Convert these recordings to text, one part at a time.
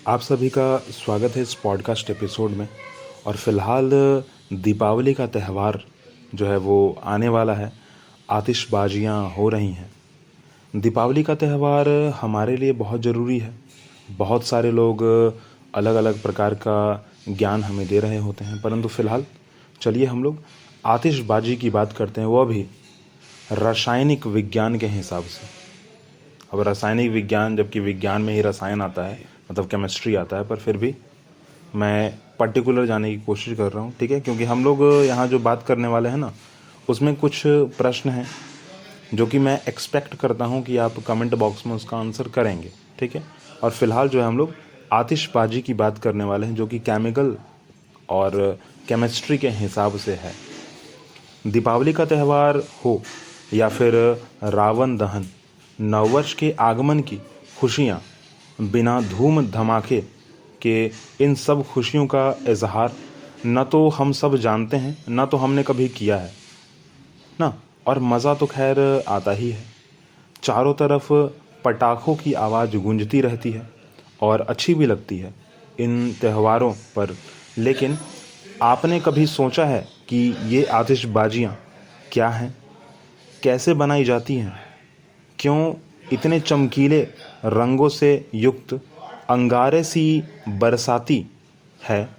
आप सभी का स्वागत है इस पॉडकास्ट एपिसोड में। और फ़िलहाल दीपावली का त्यौहार जो है वो आने वाला है। आतिशबाजियाँ हो रही हैं। दीपावली का त्यौहार हमारे लिए बहुत ज़रूरी है। बहुत सारे लोग अलग अलग प्रकार का ज्ञान हमें दे रहे होते हैं, परंतु फ़िलहाल चलिए हम लोग आतिशबाजी की बात करते हैं, वो भी रासायनिक विज्ञान के हिसाब से। अब रासायनिक विज्ञान, जबकि विज्ञान में ही रसायन आता है, मतलब केमिस्ट्री आता है, पर फिर भी मैं पर्टिकुलर जाने की कोशिश कर रहा हूँ, ठीक है। क्योंकि हम लोग यहाँ जो बात करने वाले हैं ना, उसमें कुछ प्रश्न हैं जो कि मैं एक्सपेक्ट करता हूँ कि आप कमेंट बॉक्स में उसका आंसर करेंगे, ठीक है। और फिलहाल जो है हम लोग आतिशबाजी की बात करने वाले हैं, जो कि केमिकल और केमिस्ट्री के हिसाब से है। दीपावली का त्यौहार हो या फिर रावण दहन, नववर्ष के आगमन की खुशियाँ, बिना धूम धमाके के इन सब खुशियों का इजहार न तो हम सब जानते हैं, न तो हमने कभी किया है ना। और मज़ा तो खैर आता ही है। चारों तरफ पटाखों की आवाज़ गूंजती रहती है और अच्छी भी लगती है इन त्योहारों पर। लेकिन आपने कभी सोचा है कि ये आतिशबाजियाँ क्या हैं, कैसे बनाई जाती हैं, क्यों इतने चमकीले रंगों से युक्त अंगारे सी बरसाती है।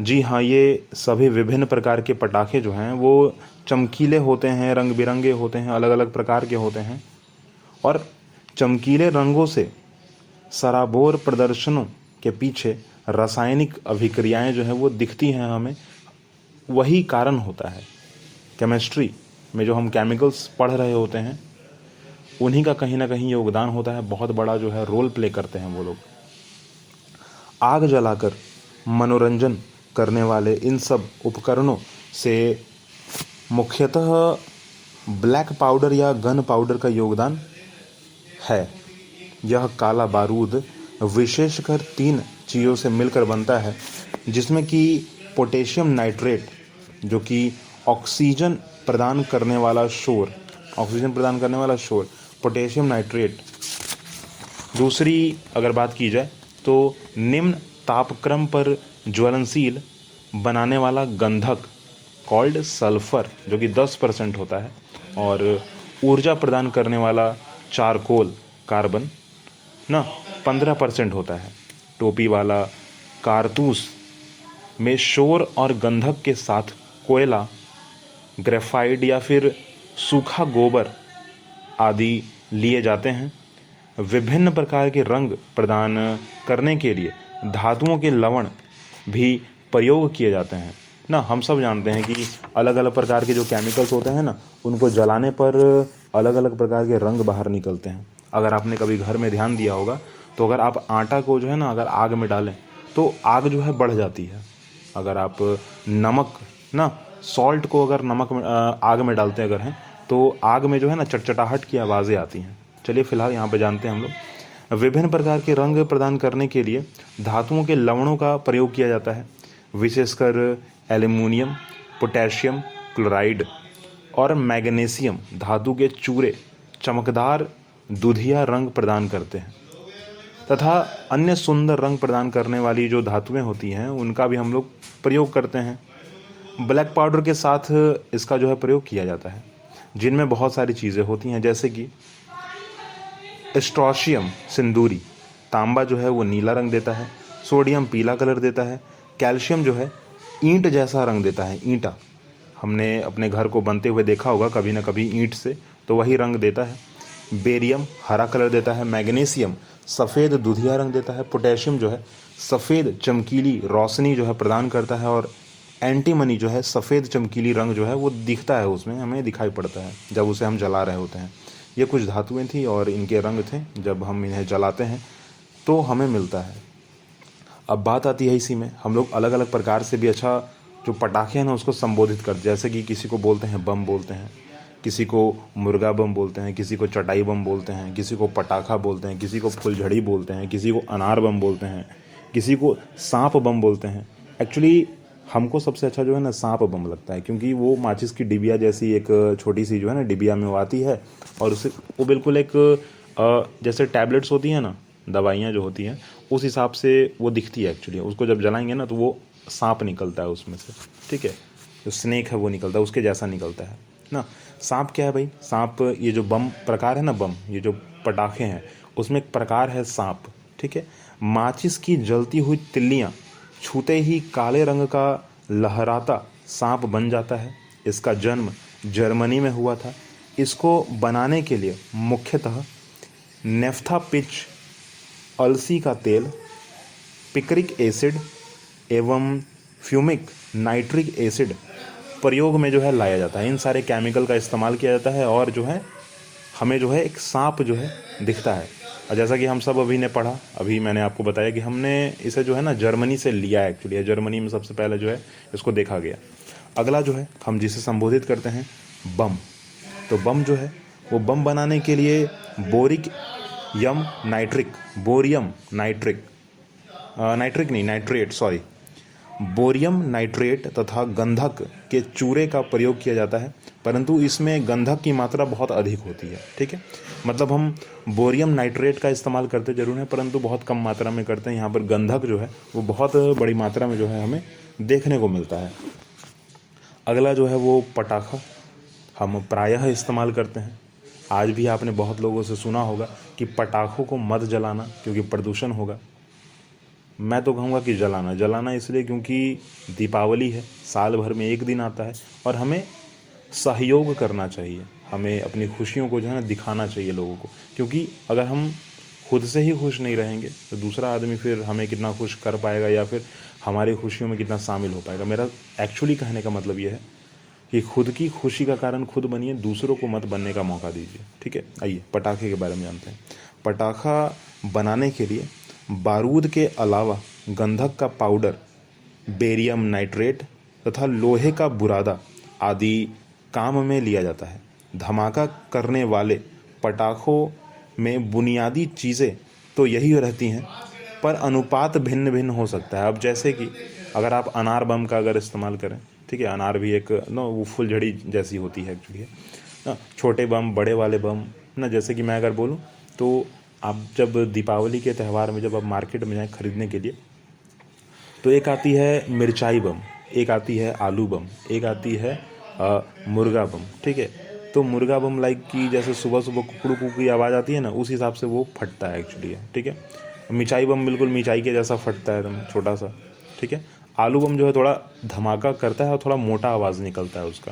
जी हाँ, ये सभी विभिन्न प्रकार के पटाखे जो हैं वो चमकीले होते हैं, रंग बिरंगे होते हैं, अलग अलग प्रकार के होते हैं। और चमकीले रंगों से सराबोर प्रदर्शनों के पीछे रासायनिक अभिक्रियाएं जो हैं वो दिखती हैं हमें। वही कारण होता है, केमिस्ट्री में जो हम केमिकल्स पढ़ रहे होते हैं, उन्हीं का कहीं ना कहीं योगदान होता है। बहुत बड़ा जो है रोल प्ले करते हैं वो लोग। आग जलाकर मनोरंजन करने वाले इन सब उपकरणों से मुख्यतः ब्लैक पाउडर या गन पाउडर का योगदान है। यह काला बारूद विशेषकर 3 चीज़ों से मिलकर बनता है, जिसमें कि पोटेशियम नाइट्रेट, जो कि ऑक्सीजन प्रदान करने वाला शोर पोटेशियम नाइट्रेट। दूसरी अगर बात की जाए तो निम्न तापक्रम पर ज्वलनशील बनाने वाला गंधक कॉल्ड सल्फर, जो कि 10% होता है। और ऊर्जा प्रदान करने वाला चारकोल कार्बन ना 15% होता है। टोपी वाला कारतूस में शोर और गंधक के साथ कोयला, ग्रेफाइट या फिर सूखा गोबर आदि लिए जाते हैं। विभिन्न प्रकार के रंग प्रदान करने के लिए धातुओं के लवण भी प्रयोग किए जाते हैं ना। हम सब जानते हैं कि अलग अलग प्रकार के जो केमिकल्स होते हैं ना, उनको जलाने पर अलग अलग प्रकार के रंग बाहर निकलते हैं। अगर आपने कभी घर में ध्यान दिया होगा तो अगर आप आटा को जो है ना, अगर आग में डालें तो आग जो है बढ़ जाती है। अगर आप नमक ना, सॉल्ट को अगर नमक में आग में डालते अगर हैं, तो आग में जो है ना चटचटाहट की आवाज़ें आती हैं। चलिए फिलहाल यहाँ पे जानते हैं हम लोग। विभिन्न प्रकार के रंग प्रदान करने के लिए धातुओं के लवणों का प्रयोग किया जाता है, विशेषकर एल्युमिनियम, पोटेशियम क्लोराइड और मैग्नीशियम धातु के चूरे चमकदार दुधिया रंग प्रदान करते हैं। तथा अन्य सुंदर रंग प्रदान करने वाली जो धातुएं होती हैं, उनका भी हम लोग प्रयोग करते हैं। ब्लैक पाउडर के साथ इसका जो है प्रयोग किया जाता है, जिनमें बहुत सारी चीज़ें होती हैं, जैसे कि स्ट्रोशियम सिंदूरी, तांबा जो है वो नीला रंग देता है, सोडियम पीला कलर देता है, कैल्शियम जो है ईंट जैसा रंग देता है, ईंटा। हमने अपने घर को बनते हुए देखा होगा कभी ना कभी ईंट से, तो वही रंग देता है। बेरियम हरा कलर देता है, मैग्नीशियम सफ़ेद दुधिया रंग देता है, पोटेशियम जो है सफ़ेद चमकीली रोशनी जो है प्रदान करता है, और एंटीमनी जो है सफ़ेद चमकीली रंग जो है वो दिखता है, उसमें हमें दिखाई पड़ता है जब उसे हम जला रहे होते हैं। ये कुछ धातुएं थी और इनके रंग थे, जब हम इन्हें जलाते हैं तो हमें मिलता है। अब बात आती है इसी में, हम लोग अलग अलग प्रकार से भी अच्छा जो पटाखे हैं ना उसको संबोधित करते, जैसे कि किसी को बोलते हैं बम बोलते हैं, किसी को मुर्गा बम बोलते हैं, किसी को चटाई बम बोलते हैं, किसी को पटाखा बोलते हैं, किसी को फुलझड़ी बोलते हैं, किसी को अनार बम बोलते हैं, किसी को सांप बम बोलते हैं। एक्चुअली हमको सबसे अच्छा जो है ना सांप बम लगता है, क्योंकि वो माचिस की डिबिया जैसी एक छोटी सी जो है ना डिबिया में वो आती है, और उसे वो बिल्कुल एक जैसे टैबलेट्स होती हैं ना, दवाइयाँ जो होती हैं उस हिसाब से वो दिखती है एक्चुअली। उसको जब जलाएंगे ना तो वो सांप निकलता है उसमें से, ठीक है, जो स्नेक है वो निकलता है, उसके जैसा निकलता है ना। सांप क्या है भाई, सांप ये जो बम प्रकार है ना, बम ये जो पटाखे हैं उसमें एक प्रकार है सांप, ठीक है। माचिस की जलती हुई तिल्लियाँ छूते ही काले रंग का लहराता सांप बन जाता है। इसका जन्म जर्मनी में हुआ था। इसको बनाने के लिए मुख्यतः नेफ्था पिच, अलसी का तेल, पिक्रिक एसिड एवं फ्यूमिक नाइट्रिक एसिड प्रयोग में जो है लाया जाता है। इन सारे केमिकल का इस्तेमाल किया जाता है और जो है हमें जो है एक सांप जो है दिखता है। और जैसा कि हम सब अभी ने पढ़ा, अभी मैंने आपको बताया कि हमने इसे जो है ना जर्मनी से लिया है एक्चुअली, जर्मनी में सबसे पहले जो है इसको देखा गया। अगला जो है हम जिसे संबोधित करते हैं बम। तो बम जो है वो बम बनाने के लिए बोरियम नाइट्रेट तथा गंधक के चूरे का प्रयोग किया जाता है, परंतु इसमें गंधक की मात्रा बहुत अधिक होती है, ठीक है। मतलब हम बोरियम नाइट्रेट का इस्तेमाल करते जरूर हैं परंतु बहुत कम मात्रा में करते हैं। यहाँ पर गंधक जो है वो बहुत बड़ी मात्रा में जो है हमें देखने को मिलता है। अगला जो है वो पटाखा हम प्रायः इस्तेमाल करते हैं। आज भी आपने बहुत लोगों से सुना होगा कि पटाखों को मत जलाना क्योंकि प्रदूषण होगा। मैं तो कहूँगा कि जलाना इसलिए क्योंकि दीपावली है, साल भर में एक दिन आता है और हमें सहयोग करना चाहिए, हमें अपनी खुशियों को जो है ना दिखाना चाहिए लोगों को। क्योंकि अगर हम खुद से ही खुश नहीं रहेंगे तो दूसरा आदमी फिर हमें कितना खुश कर पाएगा या फिर हमारी खुशियों में कितना शामिल हो पाएगा। मेरा एक्चुअली कहने का मतलब यह है कि खुद की खुशी का कारण खुद बनिए, दूसरों को मत बनने का मौका दीजिए, ठीक है। आइए पटाखे के बारे में जानते हैं। पटाखा बनाने के लिए बारूद के अलावा गंधक का पाउडर, बेरियम नाइट्रेट तथा लोहे का बुरादा आदि काम में लिया जाता है। धमाका करने वाले पटाखों में बुनियादी चीज़ें तो यही रहती हैं, पर अनुपात भिन्न भिन्न हो सकता है। अब जैसे कि अगर आप अनार बम का अगर इस्तेमाल करें, ठीक है, अनार भी एक ना वो फुलझड़ी जैसी होती है एक्चुअली ना, छोटे बम बड़े वाले बम ना। जैसे कि मैं अगर बोलूँ तो आप जब दीपावली के त्यौहार में जब आप मार्केट में जाएँ खरीदने के लिए तो एक आती है मिर्चाई बम, एक आती है आलू बम, एक आती है मुर्गा बम, ठीक है। तो मुर्गा बम लाइक कि जैसे सुबह सुबह कुकड़ू कुकू की आवाज़ आती है ना, उस हिसाब से वो फटता है एक्चुअली, ठीक है। मिर्चाई बम बिल्कुल मिर्चाई के जैसा फटता है एकदम छोटा सा, ठीक है। आलू बम जो है थोड़ा धमाका करता है और थोड़ा मोटा आवाज़ निकलता है उसका,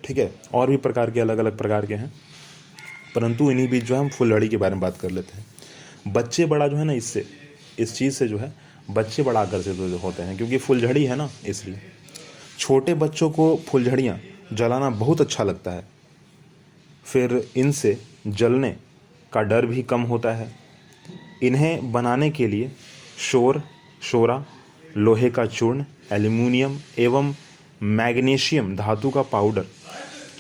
ठीक है। और भी प्रकार के अलग अलग प्रकार के हैं, परंतु इन्हीं बीच जो है हम फुलझड़ी के बारे में बात कर लेते हैं। बच्चे बड़ा जो है ना इससे इस चीज़ से जो है बच्चे बड़ा आकर्षित होते हैं क्योंकि फुलझड़ी है ना, इसलिए छोटे बच्चों को फुलझड़ियाँ जलाना बहुत अच्छा लगता है। फिर इनसे जलने का डर भी कम होता है। इन्हें बनाने के लिए शोरा, लोहे का चूर्ण, एल्युमिनियम एवं मैग्नीशियम धातु का पाउडर,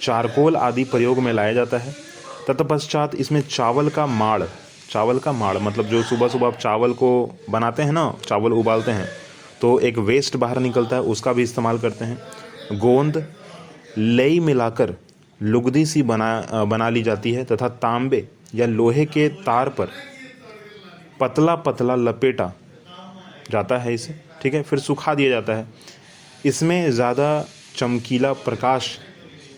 चारकोल आदि प्रयोग में लाया जाता है। तत्पश्चात इसमें चावल का माड़ मतलब जो सुबह सुबह आप चावल को बनाते हैं ना, चावल उबालते हैं तो एक वेस्ट बाहर निकलता है, उसका भी इस्तेमाल करते हैं। गोंद लई मिलाकर लुगदी सी बना ली जाती है तथा तांबे या लोहे के तार पर पतला पतला लपेटा जाता है इसे, ठीक है। फिर सुखा दिया जाता है। इसमें ज़्यादा चमकीला प्रकाश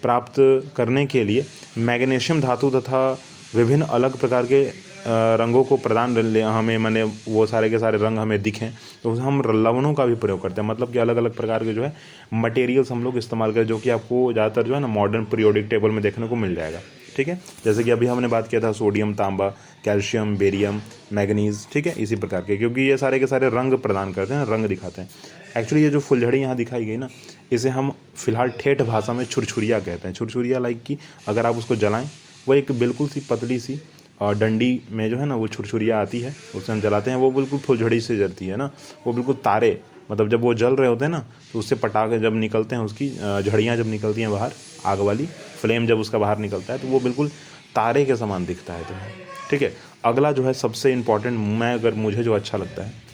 प्राप्त करने के लिए मैग्नीशियम धातु तथा विभिन्न अलग प्रकार के रंगों को हमें माने वो सारे के सारे रंग हमें दिखें तो हम लवणों का भी प्रयोग करते हैं। मतलब कि अलग अलग प्रकार के जो है मटेरियल्स हम लोग इस्तेमाल करें, जो कि आपको ज़्यादातर जो है ना मॉडर्न पीरियोडिक टेबल में देखने को मिल जाएगा, ठीक है। जैसे कि अभी हमने बात किया था सोडियम, तांबा, कैल्शियम, बेरियम, मैग्नीज, ठीक है, इसी प्रकार के, क्योंकि ये सारे के सारे रंग प्रदान करते हैं, रंग दिखाते हैं। एक्चुअली ये जो फुलझड़ी यहाँ दिखाई गई ना, इसे हम फिलहाल ठेठ भाषा में छुरछुरिया कहते हैं। छुरछुरिया लाइक कि अगर आप उसको जलाएं, वो एक बिल्कुल सी पतली सी और डंडी में जो है ना वो छुरछुरिया आती है, उससे हम जलाते हैं। वो बिल्कुल फुलझड़ी से जलती है ना, वो बिल्कुल तारे, मतलब जब वो जल रहे होते हैं ना तो उससे पटाखे जब निकलते हैं, उसकी झड़ियाँ जब निकलती हैं बाहर, आग वाली फ्लेम जब उसका बाहर निकलता है तो वो बिल्कुल तारे के समान दिखता है तुम्हें, ठीक है। अगला जो है सबसे इम्पॉर्टेंट, मुझे जो अच्छा लगता है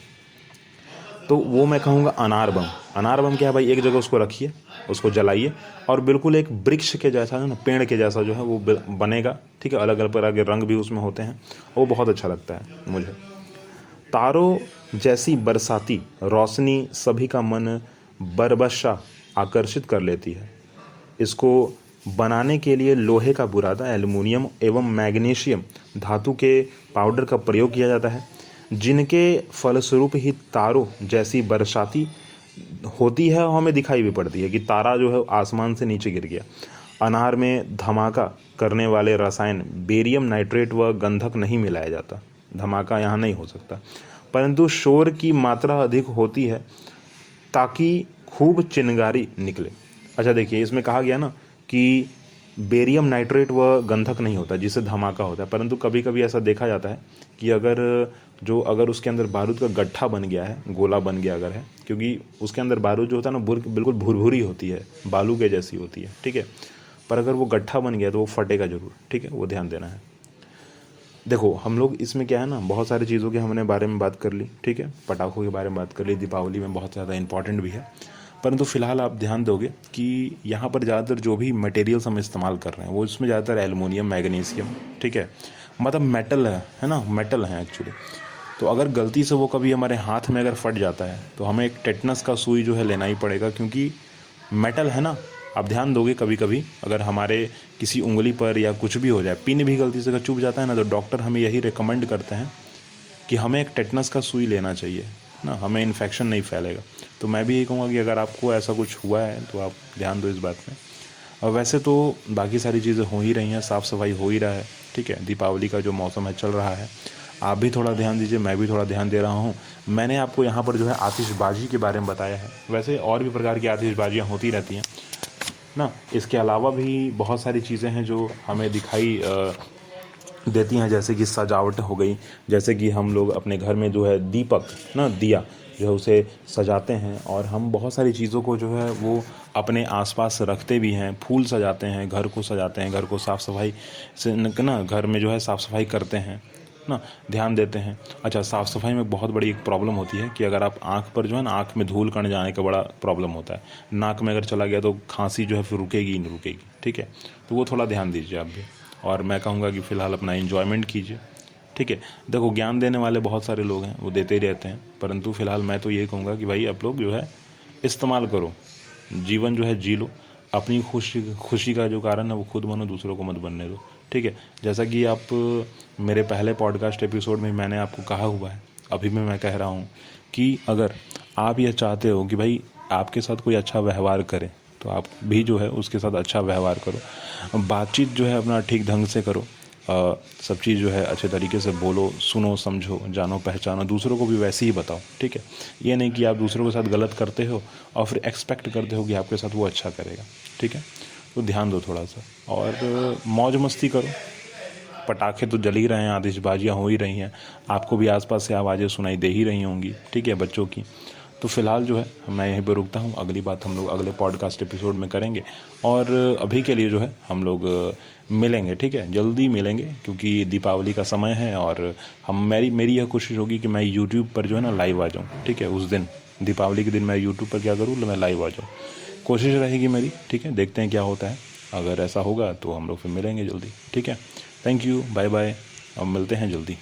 तो वो मैं कहूँगा अनार बम। अनार बम क्या है भाई, एक जगह उसको रखिए, उसको जलाइए और बिल्कुल एक वृक्ष के जैसा है ना, पेड़ के जैसा जो है वो बनेगा, ठीक है। अलग अलग प्रकार के रंग भी उसमें होते हैं, वो बहुत अच्छा लगता है मुझे। तारों जैसी बरसाती रोशनी सभी का मन बरबशा आकर्षित कर लेती है। इसको बनाने के लिए लोहे का बुरादा, एल्युमिनियम एवं मैग्नीशियम धातु के पाउडर का प्रयोग किया जाता है, जिनके फलस्वरूप ही तारों जैसी बरसाती होती है और हमें दिखाई भी पड़ती है कि तारा जो है आसमान से नीचे गिर गया। अनार में धमाका करने वाले रसायन बेरियम नाइट्रेट व गंधक नहीं मिलाया जाता। धमाका यहाँ नहीं हो सकता, परंतु शोर की मात्रा अधिक होती है ताकि खूब चिंगारी निकले। अच्छा देखिए, इसमें कहा गया ना कि बेरियम नाइट्रेट व गंधक नहीं होता जिससे धमाका होता है, परंतु कभी कभी ऐसा देखा जाता है कि अगर उसके अंदर बारूद का गट्ठा बन गया है, गोला बन गया अगर है, क्योंकि उसके अंदर बारूद जो होता है ना बिल्कुल भुरभुरी होती है, बालू के जैसी होती है, ठीक है, पर अगर वो गट्ठा बन गया तो वो फटेगा जरूर, ठीक है, वो ध्यान देना है। देखो हम लोग इसमें क्या है ना, बहुत सारी चीज़ों के हमने बारे में बात कर ली, ठीक है, पटाखों के बारे में बात कर ली, दीपावली में बहुत ज़्यादा इंपॉर्टेंट भी है, परंतु फिलहाल आप ध्यान दोगे कि यहाँ पर ज़्यादातर जो भी मटेरियल्स हम इस्तेमाल कर रहे हैं वो इसमें ज़्यादातर एल्युमिनियम, मैग्नीशियम, ठीक है, मतलब मेटल है ना, मेटल है एक्चुअली। तो अगर गलती से वो कभी हमारे हाथ में अगर फट जाता है तो हमें एक टेटनस का सुई जो है लेना ही पड़ेगा, क्योंकि मेटल है ना। आप ध्यान दोगे कभी कभी अगर हमारे किसी उंगली पर या कुछ भी हो जाए, पिन भी गलती से अगर चुभ जाता है ना, तो डॉक्टर हमें यही रिकमेंड करते हैं कि हमें एक टेटनस का सुई लेना चाहिए ना, हमें इन्फेक्शन नहीं फैलेगा। तो मैं भी यही कहूँगा कि अगर आपको ऐसा कुछ हुआ है तो आप ध्यान दो इस बात में। और वैसे तो बाकी सारी चीज़ें हो ही रही हैं, साफ़ सफाई हो ही रहा है, ठीक है, दीपावली का जो मौसम है चल रहा है, आप भी थोड़ा ध्यान दीजिए, मैं भी थोड़ा ध्यान दे रहा हूँ। मैंने आपको यहाँ पर जो है आतिशबाजी के बारे में बताया है, वैसे और भी प्रकार की आतिशबाजियाँ होती रहती हैं ना। इसके अलावा भी बहुत सारी चीज़ें हैं जो हमें दिखाई देती हैं, जैसे कि सजावट हो गई, जैसे कि हम लोग अपने घर में जो है दीपक ना, दिया जो है उसे सजाते हैं, और हम बहुत सारी चीज़ों को जो है वो अपने आसपास रखते भी हैं, फूल सजाते हैं, घर को सजाते हैं, घर को साफ़ सफाई से ना, घर में जो है साफ़ सफाई करते हैं ना, ध्यान देते हैं। अच्छा, साफ़ सफाई में बहुत बड़ी एक प्रॉब्लम होती है कि अगर आप आँख पर जो है ना, आँख में धूल कण जाने का बड़ा प्रॉब्लम होता है, नाक में अगर चला गया तो खांसी जो है फिर रुकेगी ही नहीं रुकेगी, ठीक है, तो वो थोड़ा ध्यान दीजिए आप भी। और मैं कहूँगा कि फ़िलहाल अपना एंजॉयमेंट कीजिए, ठीक है। देखो ज्ञान देने वाले बहुत सारे लोग हैं, वो देते ही रहते हैं, परंतु फ़िलहाल मैं तो ये कहूँगा कि भाई आप लोग जो है इस्तेमाल करो, जीवन जो है जी लो, अपनी खुशी का जो कारण है वो खुद बनो, दूसरों को मत बनने दो, ठीक है। जैसा कि आप मेरे पहले पॉडकास्ट एपिसोड में मैंने आपको कहा हुआ है, अभी भी मैं कह रहा हूँ कि अगर आप ये चाहते हो कि भाई आपके साथ कोई अच्छा व्यवहार करे, तो आप भी जो है उसके साथ अच्छा व्यवहार करो, बातचीत जो है अपना ठीक ढंग से करो, सब चीज़ जो है अच्छे तरीके से बोलो, सुनो, समझो, जानो, पहचानो, दूसरों को भी वैसे ही बताओ, ठीक है। ये नहीं कि आप दूसरों के साथ गलत करते हो और फिर एक्सपेक्ट करते हो कि आपके साथ वो अच्छा करेगा, ठीक है। तो ध्यान दो थोड़ा सा, और मौज मस्ती करो। पटाखे तो जल ही रहे हैं, आतिशबाजियाँ हो ही रही हैं, आपको भी आसपास से आवाज़ें सुनाई दे ही रही होंगी, ठीक है, बच्चों की। तो फ़िलहाल जो है मैं यहीं पर रुकता हूँ, अगली बात हम लोग अगले पॉडकास्ट एपिसोड में करेंगे, और अभी के लिए जो है हम लोग मिलेंगे, ठीक है, जल्दी मिलेंगे, क्योंकि दीपावली का समय है, और मेरी यह कोशिश होगी कि मैं यूट्यूब पर जो है ना लाइव आ जाऊँ, ठीक है, उस दिन दीपावली के दिन मैं यूट्यूब पर क्या करूँ, मैं लाइव आ जाऊँ, कोशिश रहेगी मेरी, ठीक है, देखते हैं क्या होता है। अगर ऐसा होगा तो हम लोग फिर मिलेंगे जल्दी, ठीक है। थैंक यू, बाय बाय, अब मिलते हैं जल्दी।